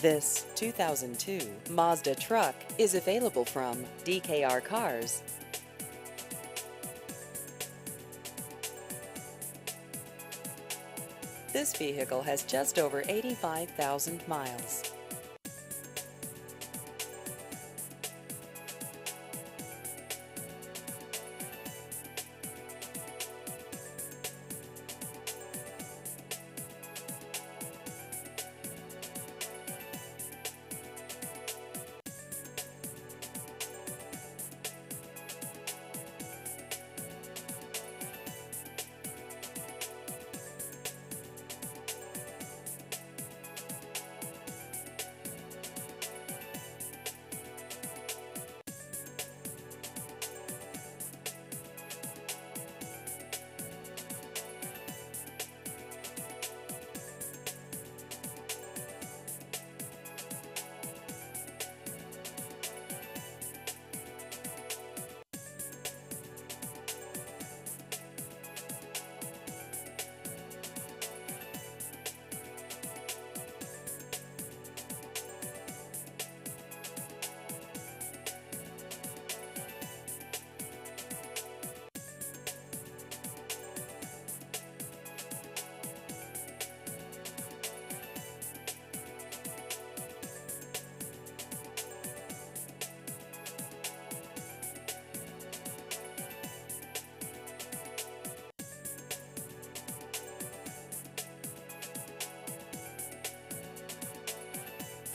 This 2002 Mazda truck is available from DKR Cars. This vehicle has just over 85,000 miles.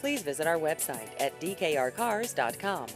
Please visit our website at dkrcars.com.